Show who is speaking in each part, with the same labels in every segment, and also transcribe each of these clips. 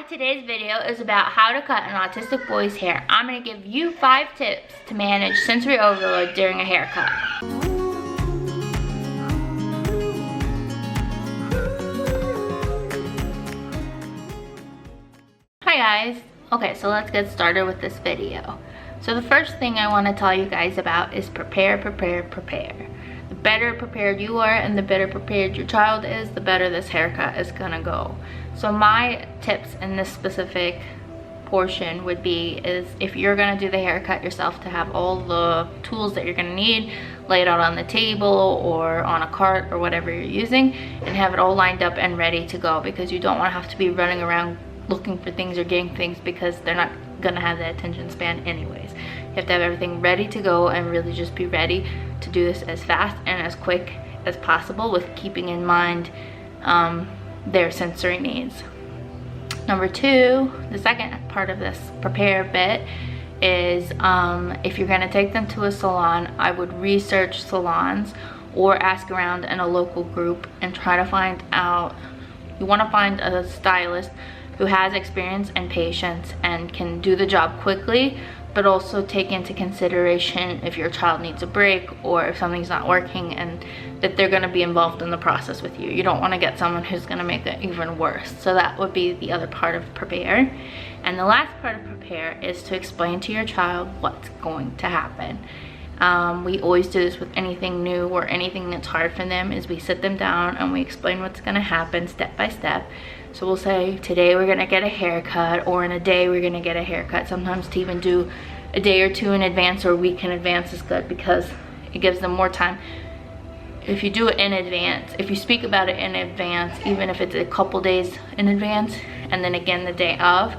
Speaker 1: Hi, today's video is about how to cut an autistic boy's hair. I'm going to give you 5 tips to manage sensory overload during a haircut. Hi guys. Okay, so let's get started with this video. So the first thing I want to tell you guys about is prepare. The better prepared you are and the better prepared your child is, the better this haircut is gonna go. So my tips in this specific portion would be is if you're gonna do the haircut yourself, to have all the tools that you're gonna need laid out on the table or on a cart or whatever you're using, and have it all lined up and ready to go, because you don't want to have to be running around looking for things or getting things, because they're not gonna have the attention span anyways. You have to have everything ready to go and really just be ready to do this as fast and as quick as possible, with keeping in mind their sensory needs. Number 2, the second part of this prepare bit is if you're going to take them to a salon, I would research salons or ask around in a local group and try to find out. You want to find a stylist who has experience and patience and can do the job quickly, but also take into consideration if your child needs a break or if something's not working, and that they're going to be involved in the process with you. You don't want to get someone who's going to make it even worse. So that would be the other part of prepare. And the last part of prepare is to explain to your child what's going to happen. We always do this with anything new or anything that's hard for them, is we sit them down and we explain what's going to happen step by step. So we'll say, today we're going to get a haircut, or in a day we're going to get a haircut. Sometimes to even do a day or two in advance or a week in advance is good, because it gives them more time. If you do it in advance, if you speak about it in advance, even if it's a couple days in advance and then again the day of,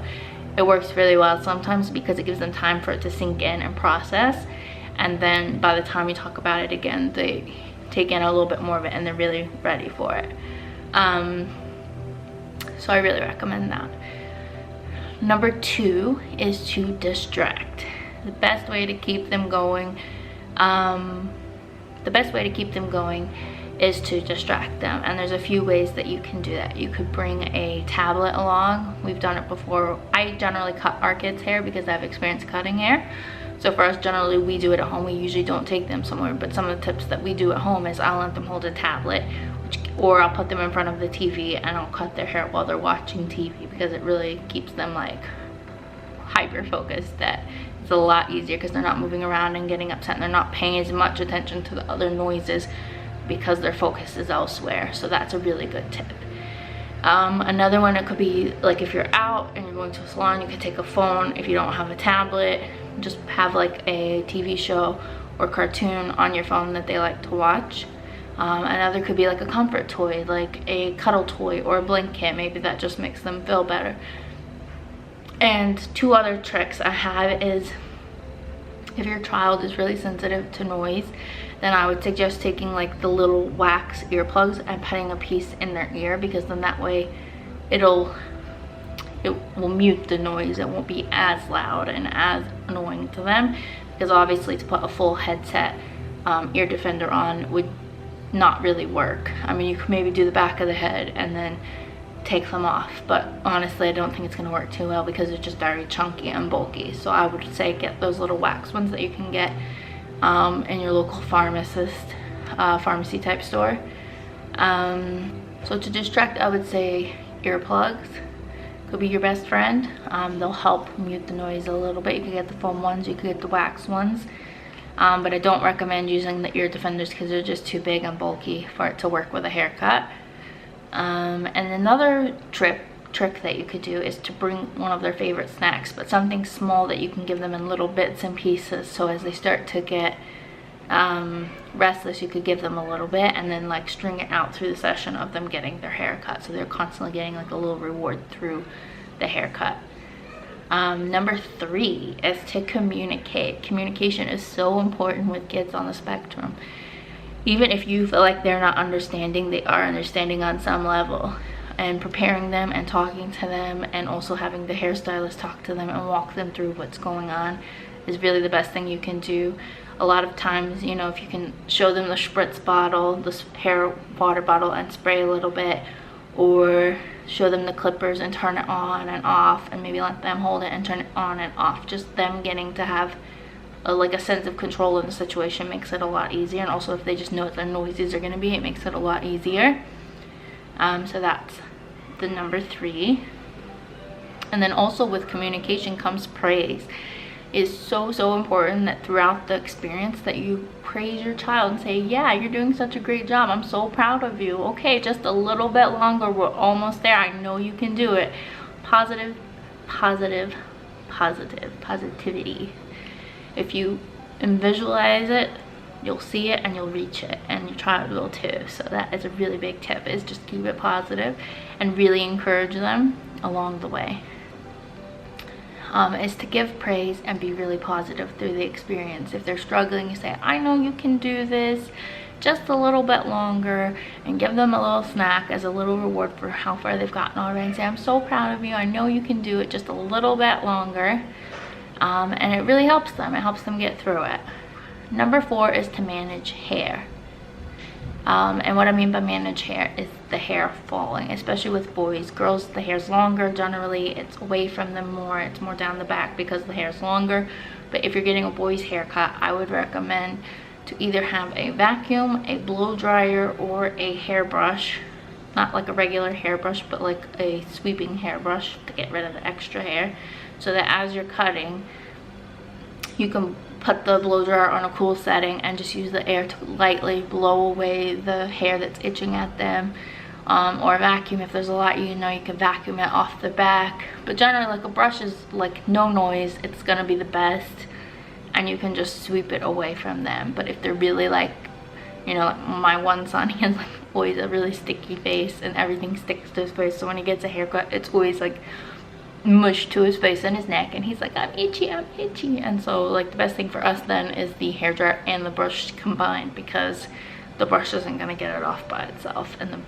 Speaker 1: it works really well sometimes, because it gives them time for it to sink in and process. And then by the time you talk about it again, they take in a little bit more of it and they're really ready for it. So I really recommend that. Number 2 is to distract. The best way to keep them going, is to distract them, and there's a few ways that you can do that. You could bring a tablet along. We've done it before. I generally cut our kids' hair because I have experience cutting hair. So for us, generally we do it at home. We usually don't take them somewhere, but some of the tips that we do at home is I'll let them hold a tablet, or I'll put them in front of the TV and I'll cut their hair while they're watching TV, because it really keeps them like hyper focused. That it's a lot easier because they're not moving around and getting upset, and they're not paying as much attention to the other noises because their focus is elsewhere. So that's a really good tip. Another one, it could be like if you're out and you're going to a salon, you could take a phone. If you don't have a tablet, just have like a TV show or cartoon on your phone that they like to watch. Another could be like a comfort toy, like a cuddle toy or a blanket. Maybe that just makes them feel better. And 2 other tricks I have is, if your child is really sensitive to noise, then I would suggest taking like the little wax earplugs and putting a piece in their ear, because then that way it will mute the noise. It won't be as loud and as annoying to them, because obviously to put a full headset ear defender on would not really work. I mean, you could maybe do the back of the head and then take them off, but honestly I don't think it's going to work too well, because it's just very chunky and bulky. So I would say get those little wax ones that you can get in your local pharmacy type store. So to distract, I would say earplugs could be your best friend. They'll help mute the noise a little bit. You could get the foam ones, you could get the wax ones, but I don't recommend using the ear defenders because they're just too big and bulky for it to work with a haircut. And another trick that you could do is to bring one of their favorite snacks, but something small that you can give them in little bits and pieces. So as they start to get restless, you could give them a little bit and then like string it out through the session of them getting their haircut, so they're constantly getting like a little reward through the haircut. Number 3 is to communicate. Communication is so important with kids on the spectrum. Even if you feel like they're not understanding, they are understanding on some level. And preparing them and talking to them, and also having the hairstylist talk to them and walk them through what's going on, is really the best thing you can do. A lot of times, you know, if you can show them the spritz bottle, this hair water bottle, and spray a little bit, or show them the clippers and turn it on and off, and maybe let them hold it and turn it on and off. Just them getting to have like a sense of control in the situation makes it a lot easier. And also if they just know what their noises are going to be, it makes it a lot easier. So that's the number 3. And then also with communication comes praise. It's so important that throughout the experience that you praise your child and say, yeah, you're doing such a great job, I'm so proud of you, okay, just a little bit longer, we're almost there, I know you can do it. Positive, positive, positive, positivity. If you visualize it, you'll see it and you'll reach it, and your child will too. So that is a really big tip, is just keep it positive and really encourage them along the way. Is to give praise and be really positive through the experience. If they're struggling, you say, I know you can do this, just a little bit longer, and give them a little snack as a little reward for how far they've gotten already, and say, I'm so proud of you, I know you can do it just a little bit longer. And it really helps them. It helps them get through it. Number 4 is to manage hair. And what I mean by manage hair is the hair falling, especially with boys. Girls, the hair's longer. Generally, it's away from them more. It's more down the back because the hair's longer. But if you're getting a boy's haircut, I would recommend to either have a vacuum, a blow dryer, or a hairbrush. Not like a regular hairbrush, but like a sweeping hairbrush to get rid of the extra hair. So that as you're cutting, you can put the blow dryer on a cool setting and just use the air to lightly blow away the hair that's itching at them. Or vacuum, if there's a lot, you know, you can vacuum it off the back. But generally, like, a brush is like no noise, it's gonna be the best, and you can just sweep it away from them. But if they're really like, you know, like my one son, he has like always a really sticky face and everything sticks to his face, so when he gets a haircut, it's always like mush to his face and his neck, and he's like, I'm itchy. And so like the best thing for us then is the hairdryer and the brush combined, because the brush isn't gonna get it off by itself, and the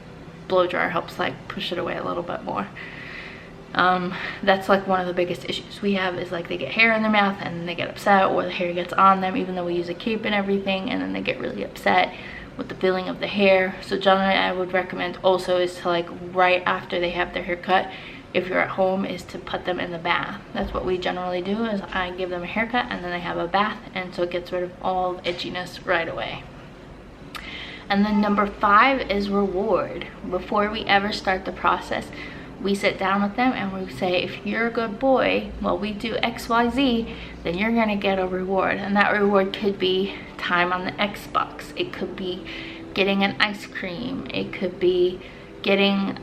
Speaker 1: blow dryer helps like push it away a little bit more. That's like one of the biggest issues we have, is like they get hair in their mouth and they get upset, or the hair gets on them even though we use a cape and everything, and then they get really upset with the feeling of the hair. So generally I would recommend also is to, like, right after they have their hair cut, if you're at home, is to put them in the bath. That's what we generally do, is I give them a haircut and then they have a bath, and so it gets rid of all the itchiness right away. And then number 5 is reward. Before we ever start the process, we sit down with them and we say, if you're a good boy, well, we do XYZ, then you're gonna get a reward. And that reward could be time on the Xbox, it could be getting an ice cream, it could be getting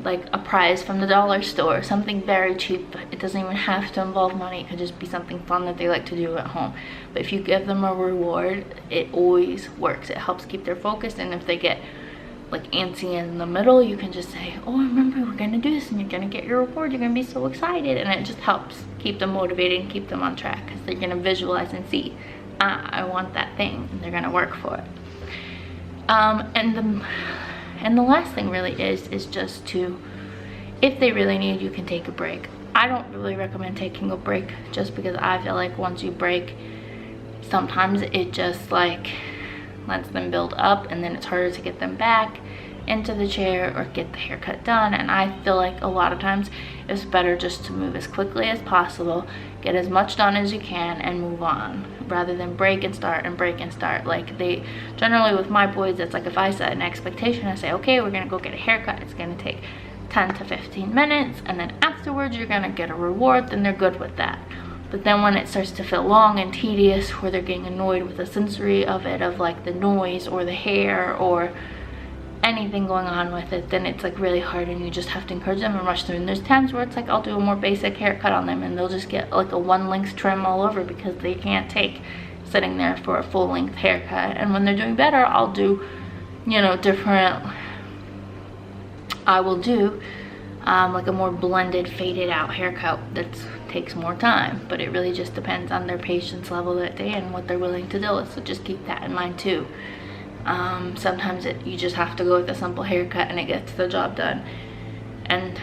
Speaker 1: like a prize from the dollar store, something very cheap. It doesn't even have to involve money, it could just be something fun that they like to do at home. But if you give them a reward, it always works. It helps keep their focus, and if they get like antsy in the middle, you can just say, oh, remember, we're gonna do this and you're gonna get your reward, you're gonna be so excited. And it just helps keep them motivated and keep them on track, because they're gonna visualize and see, I want that thing, and they're gonna work for it. And the last thing really is just to, if they really need, you can take a break. I don't really recommend taking a break, just because I feel like once you break, sometimes it just like lets them build up, and then it's harder to get them back into the chair or get the haircut done. And I feel like a lot of times it's better just to move as quickly as possible, get as much done as you can, and move on, rather than break and start and break and start. Like, they generally, with my boys, it's like if I set an expectation, I say, okay, we're gonna go get a haircut, it's gonna take 10 to 15 minutes, and then afterwards you're gonna get a reward, then they're good with that. But then when it starts to feel long and tedious, where they're getting annoyed with the sensory of it, of like the noise or the hair or anything going on with it, then it's like really hard, and you just have to encourage them and rush through. And there's times where it's like I'll do a more basic haircut on them, and they'll just get like a 1-length trim all over, because they can't take sitting there for a full-length haircut. And when they're doing better, I'll do, you know, different, I will do like a more blended, faded out haircut that takes more time. But it really just depends on their patience level that day and what they're willing to deal with, so just keep that in mind too. Sometimes you just have to go with a simple haircut and it gets the job done. And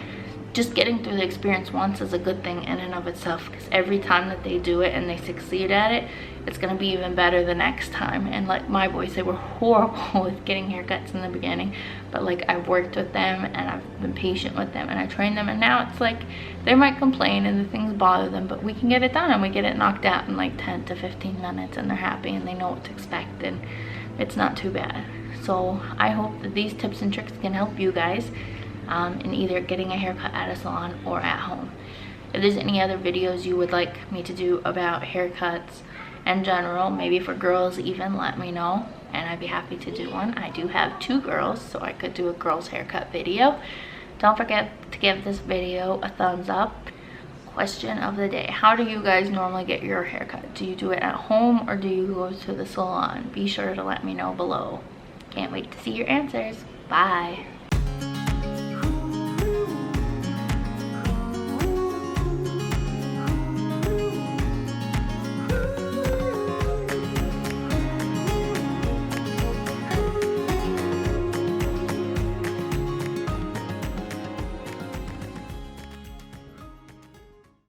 Speaker 1: just getting through the experience once is a good thing in and of itself, because every time that they do it and they succeed at it, it's going to be even better the next time. And like my boys, they were horrible with getting haircuts in the beginning, but like I've worked with them and I've been patient with them and I trained them, and now it's like they might complain and the things bother them, but we can get it done and we get it knocked out in like 10 to 15 minutes and they're happy and they know what to expect, and it's not too bad. So I hope that these tips and tricks can help you guys in either getting a haircut at a salon or at home. If there's any other videos you would like me to do about haircuts in general, maybe for girls even, let me know and I'd be happy to do one. I do have 2 girls, so I could do a girls haircut video. Don't forget to give this video a thumbs up. Question of the day: how do you guys normally get your haircut? Do you do it at home or do you go to the salon? Be sure to let me know below. Can't wait to see your answers. Bye.